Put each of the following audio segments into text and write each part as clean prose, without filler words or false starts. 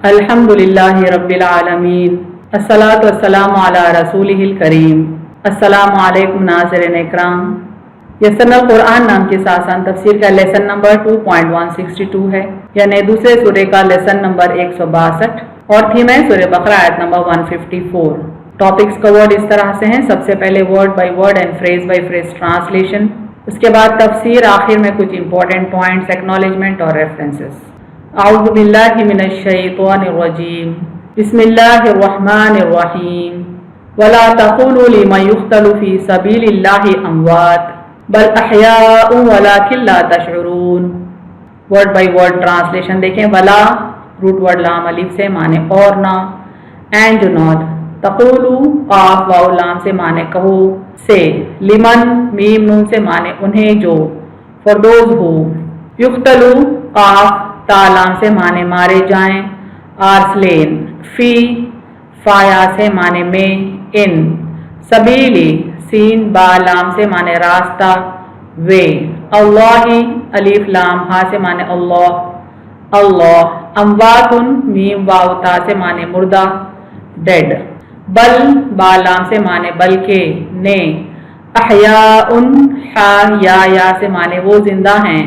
अल्हम्दुलिल्लाहि रब्बिल आलमीन, अस्सलातु वस्सलामु अला रसूलिहिल करीम। अस्सलामु अलैकुम नाज़रीन इकराम। यसनुल कुरान नाम की आसान तफसीर का लेसन नंबर 2.162 है, यानी दूसरे सूरे का लेसन नंबर 162 और थीम है सूरे बकरा आयत नंबर 154। टॉपिक्स कवर्ड इस तरह से हैं। सबसे पहले word by word and phrase by phrase translation, उसके बाद तफसीर, आखिर में कुछ इंपॉर्टेंट पॉइंट्स, एक्नॉलेजमेंट और रेफरेंसेस। अऊज़ु बिल्लाहि मिनश शैतानिर रजीम, बिस्मिल्लाहिर रहमानिर रहीम। वला तक़ूलू लिमन युक़्तलू फ़ी सबीलिल्लाहि अमवात बल अहयाउन वलाकिन ला तशऊरून। वर्ड बाय वर्ड ट्रांसलेशन देखें। वला रूट वर्ड लाम अलिफ से माने और ना, एंड डू नॉट, तक़ूलू काफ वाव लाम से माने कहो, से, लिमन मीम नून से माने उन्हें जो, फॉर दोज हु, युक़्तलू काफ तालाम से माने मारे जाएं, आर स्लेन, फी फाया से माने में, इन, सबीली सीन बा लाम से माने रास्ता, वे, अल्लाही अलीफ लाम हा से माने अल्लाह, अल्लाह, अमवातुन मीम वाव ता से माने मुर्दा, डेड, बल बा लाम से माने बल्कि, ने, अहयाउन हा या से माने वो जिंदा हैं,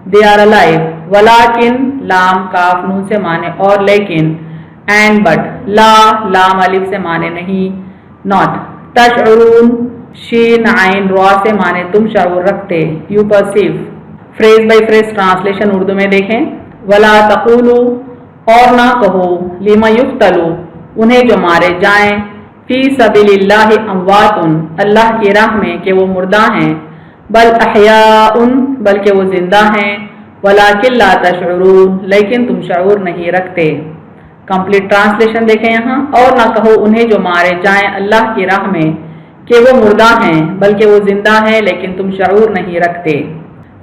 दे आर अलाइव, वलाकिन लाम काफ नून से माने और लेकिन, एंड बट, ला लाम अलिफ से माने नहीं, नॉट, तशऊरून शीन आइन रॉ से माने तुम शऊर रखते, you perceive. Phrase by phrase translation Urdu में देखें। वला तक़ूलू और ना कहो, लिमा युक़्तलू उन्हें जो मारे जाएं, फी सबीलिल्लाहि अमवातुन अल्लाह की राह में कि वो मुर्दा हैं, बल अहयाउन बल्कि वो जिंदा हैं, वलाकिन ला तशऊरून लेकिन तुम शऊर नहीं रखते। कंप्लीट ट्रांसलेशन देखें यहाँ। और ना कहो उन्हें जो मारे जाएं अल्लाह की राह में कि वो मुर्दा हैं, बल्कि वो जिंदा हैं लेकिन तुम शऊर नहीं रखते।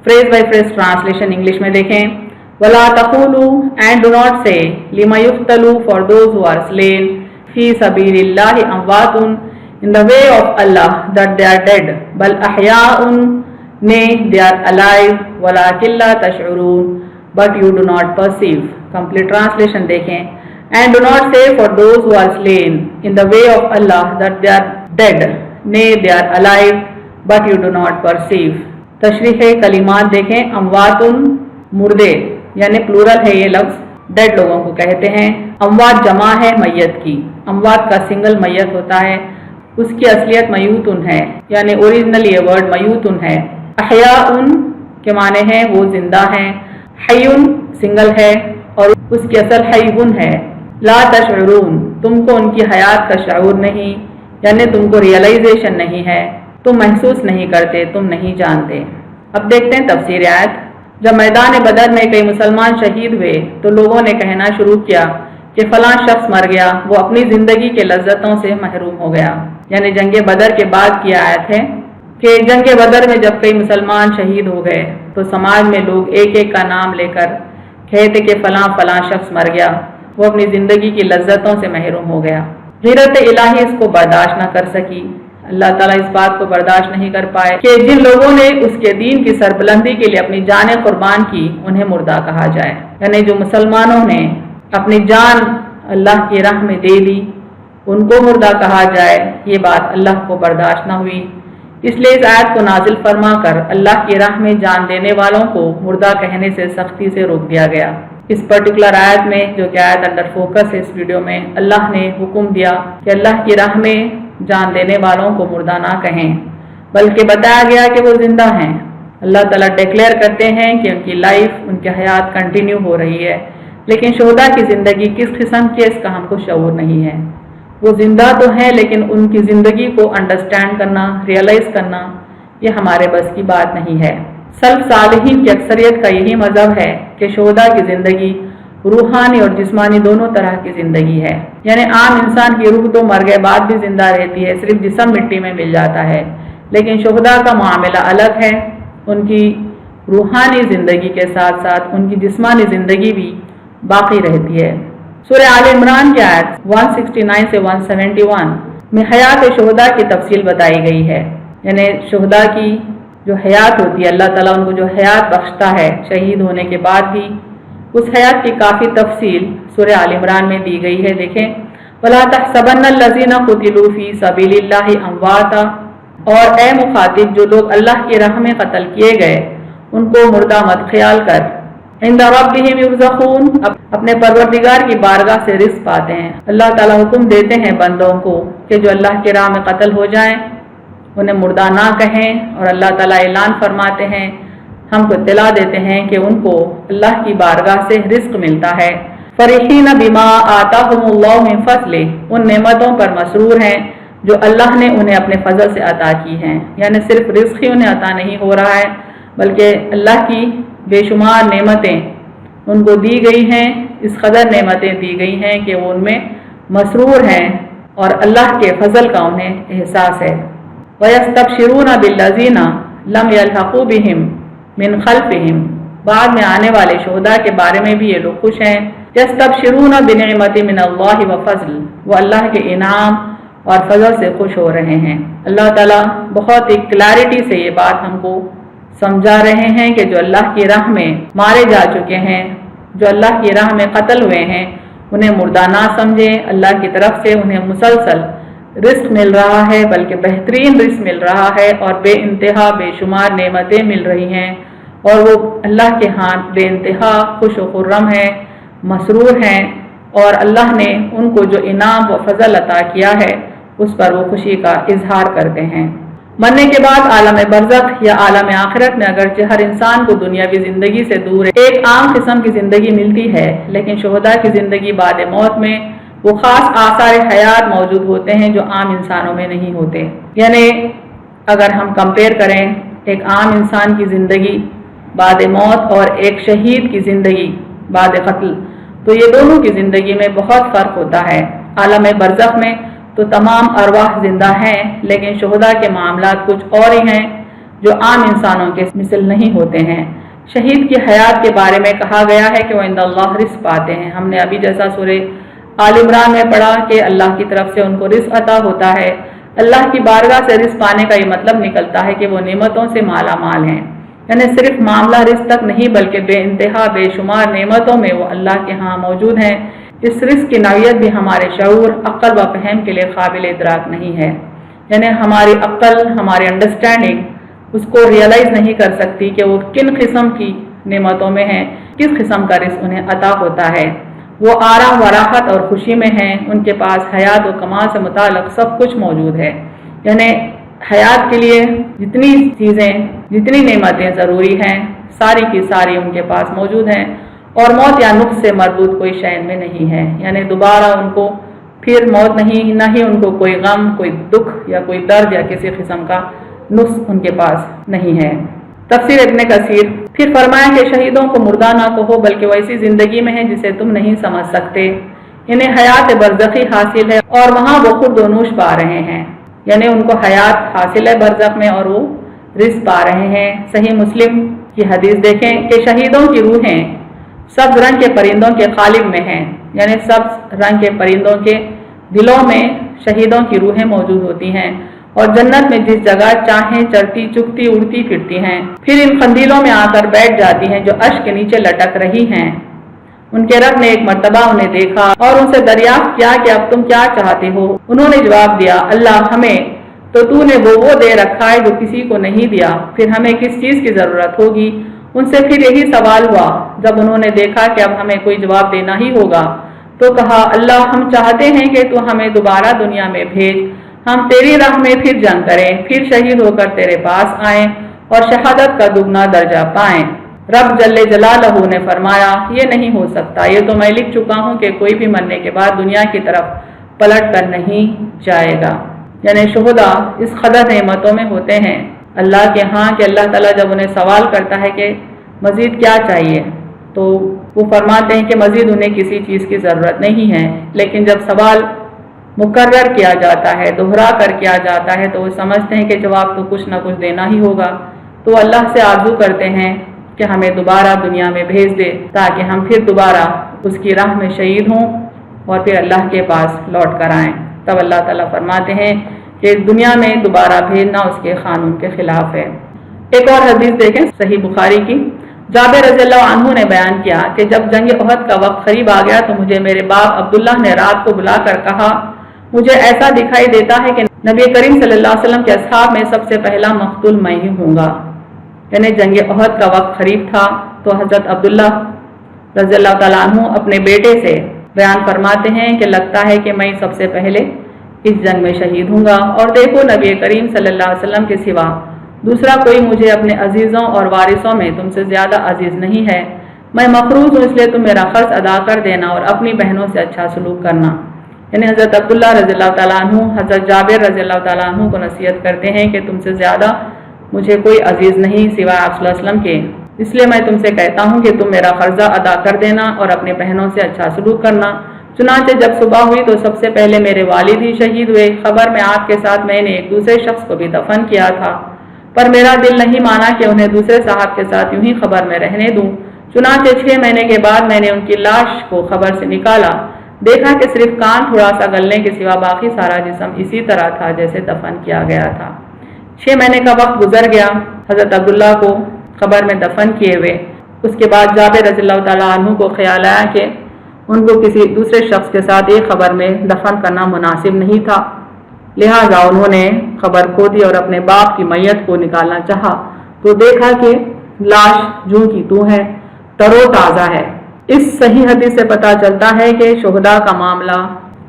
Phrase by phrase translation English में देखें। वला तक़ूलू एंड डू नॉट से, लिमा युक़्तलू for those who are slain, फी सबीलिल्लाहि अमवातुन in the way of Allah that they are dead, bal ahyaun nay they are alive, walakin la tash'urun but you do not perceive। complete translation देखें। and do not say for those who are slain in the way of Allah that they are dead, nay they are alive but you do not perceive। तशरीह कलिमात देखें। अमवातुन मुर्दे, यानी plural है ये लफ्ज, dead लोगों को कहते हैं। अमवात जमा है मैयत की। अमवात का सिंगल मैयत होता है, उसकी असलियत मयूतुन है, यानी ओरिजिनल ये वर्ड मयूतुन है। अहयाउन के माने हैं वो जिंदा हैं। हयुन सिंगल है और उसकी असल हयुन है। ला तशऊरून तुमको उनकी हयात का शऊर नहीं, यानी तुमको रियलाइजेशन नहीं है, तुम महसूस नहीं करते, तुम नहीं जानते। अब देखते हैं तफसीर आयत। जब मैदान बदर में कई मुसलमान शहीद हुए तो लोगों ने कहना शुरू किया कि फलां शख्स मर गया, वो अपनी जिंदगी के लज्जतों से महरूम हो गया। यानी जंग बदर के बाद की आयत है कि जंग बदर में जब कई मुसलमान शहीद हो गए तो समाज में लोग एक एक का नाम लेकर कहते कि फलां फलां शख्स मर गया, वो अपनी जिंदगी की लज्जतों से महरूम हो गया। ग़ीरत इलाही इसको बर्दाश्त न कर सकी। अल्लाह ताला इस बात को बर्दाश्त नहीं कर पाए कि जिन लोगों ने उसके दीन की सरबुलंदी के लिए अपनी जानें कुर्बान की उन्हें मुर्दा कहा जाए। यानी जो मुसलमानों ने अपनी जान अल्लाह की राह में दे दी उनको मुर्दा कहा जाए, ये बात अल्लाह को बर्दाश्त न हुई। इसलिए इस आयत को नाजिल फरमा कर अल्लाह की राह में जान देने वालों को मुर्दा कहने से सख्ती से रोक दिया गया। इस पर्टिकुलर आयत में, जो कि आयत अंडर फोकस है इस वीडियो में, अल्लाह ने हुक्म दिया कि अल्लाह की राह में जान देने वालों को मुर्दा ना कहें, बल्कि बताया गया कि वो जिंदा हैं। अल्लाह ताला डिक्लेयर करते हैं कि उनकी लाइफ, उनकी हयात कंटिन्यू हो रही है, लेकिन शोहदा की ज़िंदगी किस किस्म की है इसका हमको शऊर नहीं है। वो जिंदा तो हैं लेकिन उनकी ज़िंदगी को अंडरस्टैंड करना, रियलाइज़ करना, ये हमारे बस की बात नहीं है। सल्फ सालिहीन की अक्सरियत का यही मज़हब है कि शोहदा की ज़िंदगी रूहानी और जिस्मानी दोनों तरह की ज़िंदगी है। यानी आम इंसान की रूह तो मर गए बाद भी ज़िंदा रहती है, सिर्फ जिस्म मिट्टी में मिल जाता है, लेकिन शोहदा का मामला अलग है। उनकी रूहानी ज़िंदगी के साथ साथ उनकी जिस्मानी ज़िंदगी भी बाकी रहती है। सूरह आल इमरान की आयत 169 से 171 में हयात शोहदा की तफसील बताई गई है। यानी शोहदा की जो हयात होती है, अल्लाह ताला उनको जो हयात बख्शता है शहीद होने के बाद भी, उस हयात की काफ़ी तफसील सूरह आल इमरान में दी गई है। देखें, वला तहसबन्नल्लज़ीना कुतिलू फी सबीलिल्लाहि अमवाता, और ए मुखातिब, जो लोग अल्लाह की राह में कत्ल किए गए उनको मुर्दा मत ख्याल कर। इंद रब्बिहिम युरज़क़ून, अपने परवरदिगार की बारगाह से रिज़्क़ पाते हैं। अल्लाह ताला हुक्म देते हैं बंदों को कि जो अल्लाह की राह में कत्ल हो जाएं उन्हें मुर्दा ना कहें, और अल्लाह ताला ऐलान फरमाते हैं, हमको इत्तला देते हैं कि उनको अल्लाह की बारगाह से रिज़्क़ मिलता है। फरीहीन बिमा आताहुमुल्लाहु मिन फ़ज़लिही, उन नेमतों पर मसरूर हैं जो अल्लाह ने उन्हें अपने फजल से अता की हैं। यानी सिर्फ रिज़्क़ ही उन्हें अता नहीं हो रहा है, बल्कि अल्लाह की बेशुमार नेमतें उनको दी गई हैं, इस कदर नेमतें दी गई हैं कि वो उनमें मसरूर हैं और अल्लाह के फजल का उन्हें एहसास है। वयस्तबशिरूना बिल्लज़ीना लम यल्हक़ू बिहिम मिन खल्फ़िहिम, बाद में आने वाले शुहदा के बारे में भी ये लोग खुश हैं। यस्तबशिरूना बिनिअमति मिनल्लाहि व फ़ज़ल, वो अल्लाह के इनाम और फजल से खुश हो रहे हैं। अल्लाह ताला बहुत ही क्लैरिटी से ये बात हमको समझा रहे हैं कि जो अल्लाह की राह में मारे जा चुके हैं, जो अल्लाह की राह में कत्ल हुए हैं, उन्हें मुर्दा ना समझें। अल्लाह की तरफ से उन्हें मुसलसल रिस्क मिल रहा है, बल्कि बेहतरीन रिस्क मिल रहा है और बेइंतहा बेशुमार नेमतें मिल रही हैं, और वो अल्लाह के हाथ बेइंतहा खुश व खुर्रम हैं, मसरूर हैं, और अल्लाह ने उनको जो इनाम व फजल अता किया है उस पर वो खुशी का इजहार करते हैं। मरने के बाद आलम बरज़ख या आलम आखिरत में अगरचे हर इंसान को दुनियावी ज़िंदगी से दूर एक आम किस्म की ज़िंदगी मिलती है, लेकिन शुहदा की ज़िंदगी बाद मौत में वो ख़ास आसार हयात मौजूद होते हैं जो आम इंसानों में नहीं होते। यानी अगर हम कंपेयर करें एक आम इंसान की ज़िंदगी बाद मौत और एक शहीद की ज़िंदगी बाद क़त्ल, तो ये दोनों की ज़िंदगी में बहुत फ़र्क होता है। आलम बरज़ख में तो तमाम अरवाह ज़िंदा हैं, लेकिन शुहदा के मामलात कुछ और ही हैं जो आम इंसानों के मिसल नहीं होते हैं। शहीद की हयात के बारे में कहा गया है कि वो इंदल्लाह रिज़्क़ पाते हैं। हमने अभी जैसा सूरह आल इमरान में पढ़ा कि अल्लाह की तरफ से उनको रिज़्क़ अता होता है। अल्लाह की बारगाह से रिज़्क़ पाने का ये मतलब निकलता है कि वो नेमतों से माला माल हैं। यानी सिर्फ मामला रिज़्क़ तक नहीं, बल्कि बेइंतहा बेशुमार नेमतों में वो अल्लाह के यहाँ मौजूद हैं। इस रिज़्क़ की नौइयत भी हमारे शऊर, अक्ल व फ़हम के लिए काबिल इदराक नहीं है। यानी हमारी अक्ल, हमारी अंडरस्टैंडिंग उसको रियलाइज़ नहीं कर सकती कि वो किन किस्म की नेमतों में हैं, किस किस्म का रिज़्क़ उन्हें अता होता है। वो आराम व राहत और खुशी में हैं, उनके पास हयात व कमाल से मुताल्लिक़ सब कुछ मौजूद है। यानी हयात के लिए जितनी चीज़ें, जितनी नेमतें ज़रूरी हैं, सारी की सारी उनके पास मौजूद हैं, और मौत या नुक्स से मरबूत कोई शय में नहीं है। यानी दोबारा उनको फिर मौत नहीं, न ही उनको कोई गम, कोई दुख या कोई दर्द या किसी किस्म का नुक्स उनके पास नहीं है। तफसीर इब्न कसीर फिर फरमाया कि शहीदों को मुर्दा ना कहो, बल्कि वो ऐसी ज़िंदगी में है जिसे तुम नहीं समझ सकते। इन्हें हयात बरज़खी हासिल है और वहाँ वो खुद दोनूश पा रहे हैं। यानी उनको हयात हासिल है बरज़ख में और वो रिज़्क़ पा रहे हैं। सही मुस्लिम की हदीस देखें कि शहीदों की रूहें सब्ज़ रंग के परिंदों के क़ालिब में हैं। यानी सब्ज़ रंग के परिंदों के दिलों में शहीदों की रूहें मौजूद होती हैं, और जन्नत में जिस जगह चाहें चरती चुगती उड़ती फिरती हैं। फिर इन कंदीलों में आकर बैठ जाती हैं जो अर्श के नीचे लटक रही हैं। उनके रब ने एक मर्तबा उन्हें देखा और उनसे दरियाफ्त किया कि अब तुम क्या चाहते हो। उन्होंने जवाब दिया, अल्लाह, हमें तो तूने वो दे रखा है जो किसी को नहीं दिया, फिर हमें किस चीज़ की ज़रूरत होगी। उनसे फिर यही सवाल हुआ। जब उन्होंने देखा कि अब हमें कोई जवाब देना ही होगा, तो कहा, अल्लाह, हम चाहते हैं कि तू हमें दोबारा दुनिया में भेज, हम तेरी राह में फिर जंग करें, फिर शहीद होकर तेरे पास आएं और शहादत का दुगना दर्जा पाएं। रब जल्ले जलालहू ने फरमाया, ये नहीं हो सकता, ये तो मैं लिख चुका हूँ कि कोई भी मरने के बाद दुनिया की तरफ पलट कर नहीं जाएगा। यानी शुहदा इस कदर नेमतों में होते हैं अल्लाह के यहाँ कि अल्लाह ताला जब उन्हें सवाल करता है कि मज़ीद क्या चाहिए, तो वो फरमाते हैं कि मज़ीद उन्हें किसी चीज़ की ज़रूरत नहीं है। लेकिन जब सवाल मुकर्रर किया जाता है, दोहरा कर किया जाता है, तो वो समझते हैं कि जवाब तो कुछ ना कुछ देना ही होगा। तो अल्लाह से आरज़ू करते हैं कि हमें दोबारा दुनिया में भेज दे, ताकि हम फिर दोबारा उसकी राह में शहीद हों और फिर अल्लाह के पास लौट कर आएँ। तब अल्लाह ताला फरमाते हैं कि दुनिया में दोबारा भेजना उसके क़ानून के ख़िलाफ़ है। एक और हदीस देखें सही बुखारी की, जाबिर रज़ी अल्लाह अन्हु ने बयान किया कि जब जंग उहद का वक्त करीब आ गया तो मुझे मेरे बाप अब्दुल्लाह ने रात को बुलाकर कहा, मुझे ऐसा दिखाई देता है कि नबी करीम सल्लल्लाहु अलैहि वसल्लम के असहाब में सबसे पहला मक़तूल मैं ही हूँगा। यानी जंग उहद का वक्त करीब था तो हज़रत अब्दुल्लाह रज़ी अल्लाह तआला अन्हु अपने बेटे से बयान फरमाते हैं कि लगता है कि मैं सबसे पहले इस जंग में शहीद हूँगा, और देखो नबी करीम सल्लल्लाहु अलैहि वसल्लम के सिवा दूसरा कोई मुझे अपने अजीज़ों और वारिसों में तुमसे ज़्यादा अजीज़ नहीं है। मैं मक़रूज़ हूँ, इसलिए तुम मेरा क़र्ज़ अदा कर देना और अपनी बहनों से अच्छा सलूक करना। यानी हज़रत अब्दुल्लाह रज़ी अल्लाह तआला अन्हु हज़रत जाबिर रज़ी अल्लाह तआला अन्हु को नसीहत करते हैं कि तुमसे ज़्यादा मुझे कोई अजीज़ नहीं सिवाय आप सल्लल्लाहु अलैहि वसल्लम के, इसलिए मैं तुमसे कहता हूँ कि तुम मेरा क़र्ज़ा अदा कर देना और अपने बहनों से अच्छा सलूक करना। चुनांचे जब सुबह हुई तो सबसे पहले मेरे वालिद ही शहीद हुए। खबर में आपके साथ मैंने एक दूसरे शख्स को भी दफन किया था, पर मेरा दिल नहीं माना कि उन्हें दूसरे साहब के साथ यूं ही खबर में रहने दूं। चुनांचे 6 महीने के बाद मैंने उनकी लाश को खबर से निकाला, देखा कि सिर्फ कान थोड़ा सा गलने के सिवा बाकी सारा जिस्म इसी तरह था जैसे दफन किया गया था। 6 महीने का वक्त गुजर गया हज़रत अब्दुल्लाह को खबर में दफन किए हुए। उसके बाद जाबिर रज़ी अल्लाह तआला अन्हु को ख्याल आया कि उनको किसी दूसरे शख्स के साथ एक खबर में दफन करना मुनासिब नहीं था, लिहाजा उन्होंने खबर खो दी और अपने बाप की मैयत को निकालना चाहा तो देखा कि लाश जूं की तू है, तरोताज़ा है। इस सही हदीस से पता चलता है कि शुहदा का मामला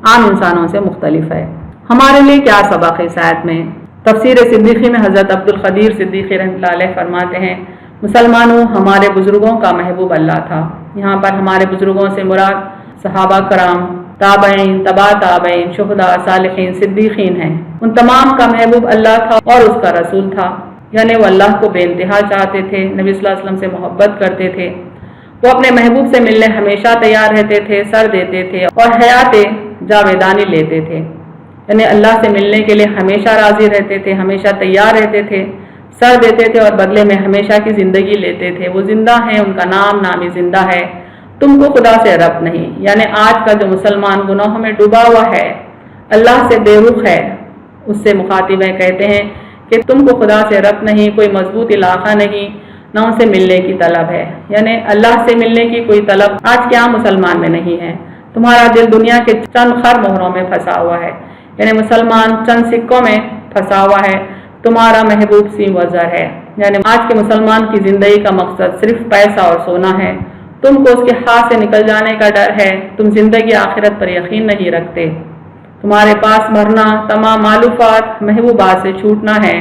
आम इंसानों से मुख्तलिफ है। हमारे लिए क्या सबक है इस आयत में? तफसीर सिद्दीकी में हज़रत अब्दुल क़दीर सिद्दीकी रहमतुल्लाह अलैह फरमाते हैं, मुसलमानों हमारे बुजुर्गों का महबूब अल्लाह था। यहाँ पर हमारे बुजुर्गों से मुराद सहाबा कराम, ताबईन, तबा ताबईन, शुहदा, सालिहीन, सिद्दीकीन हैं। उन तमाम का महबूब अल्लाह था और उसका रसूल था। यानी वो अल्लाह को बेइंतहा चाहते थे, नबी सल्लल्लाहु अलैहि वसल्लम से मोहब्बत करते थे, वो अपने महबूब से मिलने हमेशा तैयार रहते थे, सर देते थे और हयात जावेदानी लेते थे। यानी अल्लाह से मिलने के लिए हमेशा राजी रहते थे, हमेशा तैयार रहते थे, सर देते थे और बदले में हमेशा की ज़िंदगी लेते थे। वो जिंदा हैं, उनका नाम नामी जिंदा है। तुमको खुदा से रब्त नहीं। यानी आज का जो मुसलमान गुनाहों में डूबा हुआ है, अल्लाह से बेरुख है, उससे मुखातिब है, कहते हैं कि तुमको खुदा से रब्त नहीं, कोई मजबूत इलाका नहीं, न उनसे मिलने की तलब है। यानी अल्लाह से मिलने की कोई तलब आज के आम मुसलमान में नहीं है। तुम्हारा दिल दुनिया के चंद खर मोहरों में फंसा हुआ है, यानी मुसलमान चंद सिक्कों में फंसा हुआ है। तुम्हारा महबूब सी वज़र है। यानी आज के मुसलमान की ज़िंदगी का मकसद सिर्फ पैसा और सोना है। तुमको उसके हाथ से निकल जाने का डर है। तुम जिंदगी आखिरत पर यकीन नहीं रखते। तुम्हारे पास मरना, तमाम मालूफात, महबूबात से छूटना है।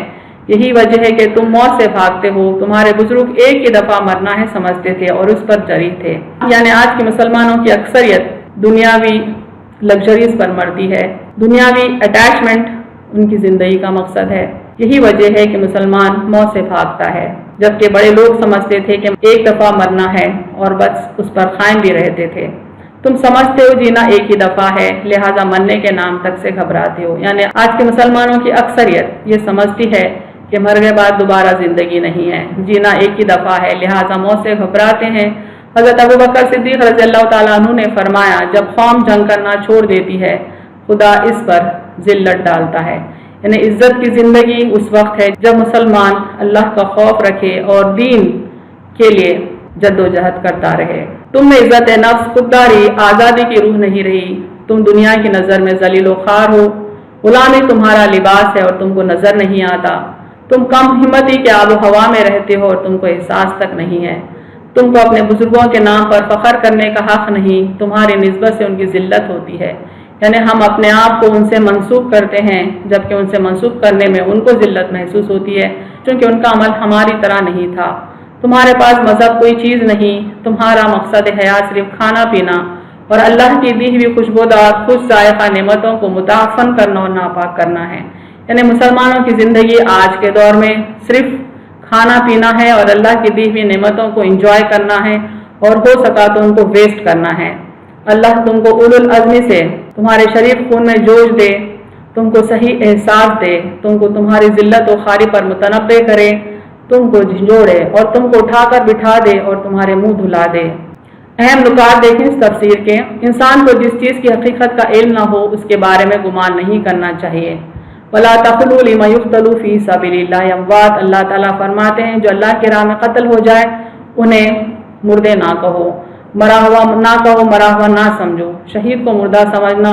यही वजह है कि तुम मौत से भागते हो। तुम्हारे बुजुर्ग एक ही दफ़ा मरना है समझते थे और उस पर जरी थे। यानी आज के मुसलमानों की अक्सरियत दुनियावी लग्जरीज पर मरती है। दुनियावी अटैचमेंट उनकी ज़िंदगी का मकसद है। यही वजह है कि मुसलमान मौत से भागता है, जबकि बड़े लोग समझते थे कि एक दफ़ा मरना है और बस उस पर कायम भी रहते थे। तुम समझते हो जीना एक ही दफ़ा है, लिहाजा मरने के नाम तक से घबराते हो। यानी आज के मुसलमानों की अक्सरियत ये समझती है कि मरने के बाद दोबारा ज़िंदगी नहीं है, जीना एक ही दफ़ा है, लिहाजा मौत से घबराते हैं। हज़रत अबू बकर सिद्दीक़ रज़ी अल्लाह तआला अन्हु ने फरमाया, जब कौम जंग करना छोड़ देती है, खुदा इस पर जिल्लत डालता है। यानी इज्जत की ज़िंदगी उस वक्त है जब मुसलमान अल्लाह का खौफ रखे और दीन के लिए जद्दोजहद करता रहे। तुम में इज्जत नफ्स, खुददारी, आज़ादी की रूह नहीं रही। तुम दुनिया की नज़र में ज़लील ख़ार हो। गुलामी तुम्हारा लिबास है और तुमको नज़र नहीं आता। तुम कम हिम्मती के आबो हवा में रहते हो और तुमको एहसास तक नहीं है। तुमको अपने बुजुर्गों के नाम पर फ़ख्र करने का हक़ नहीं। तुम्हारी निस्बत से उनकी ज़िल्लत होती है। यानी हम अपने आप को उनसे मंसूब करते हैं, जबकि उनसे मंसूब करने में उनको ज़िल्लत महसूस होती है, क्योंकि उनका अमल हमारी तरह नहीं था। तुम्हारे पास मज़हब कोई चीज़ नहीं। तुम्हारा मकसद हयात सिर्फ खाना पीना और अल्लाह की दी हुई खुशबूदार खुश जायका नेमतों को मुताफ़न करना और नापाक करना है। यानी मुसलमानों की ज़िंदगी आज के दौर में सिर्फ खाना पीना है और अल्लाह की दी हुई नेमतों को इंजॉय करना है और हो सका तो उनको वेस्ट करना है। अल्लाह तुमको उलुल अज़्मी से तुम्हारे शरीफ खून में जोश दे, तुमको सही एहसास दे, तुमको तुम्हारी ज़िल्लत व खारी पर मुतनब्बे करे, तुमको झंझोड़े और तुमको उठाकर बिठा दे और तुम्हारे मुंह धुला दे। अहम नुकात देखें इस तफसीर के। इंसान को जिस चीज़ की हकीकत का इल्म न हो उसके बारे में गुमान नहीं करना चाहिए। वला तक़ुलू लिमा युक़्तलू फ़ी सबिलिल्लाह अमवात। अल्लाह ताला फरमाते हैं जो अल्लाह की राह में कत्ल हो जाए انہیں مردے نہ کہو، مرا ہوا نہ کہو، مرا ہوا نہ سمجھو۔ شہید کو مردہ سمجھنا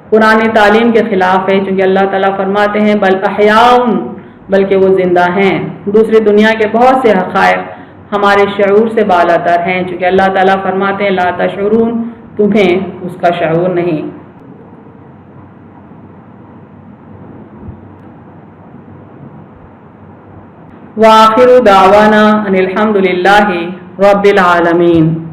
قرآن تعلیم کے خلاف ہے، چونکہ اللہ تعالیٰ فرماتے ہیں بل احیاء، بلکہ وہ زندہ ہیں۔ دوسری دنیا کے بہت سے حقائق ہمارے شعور سے بالا تر ہیں، چونکہ اللہ تعالیٰ فرماتے ہیں لا تشعرون، تمہیں اس کا شعور نہیں۔ وآخر دعوانا ان الحمد للہ رب العالمین۔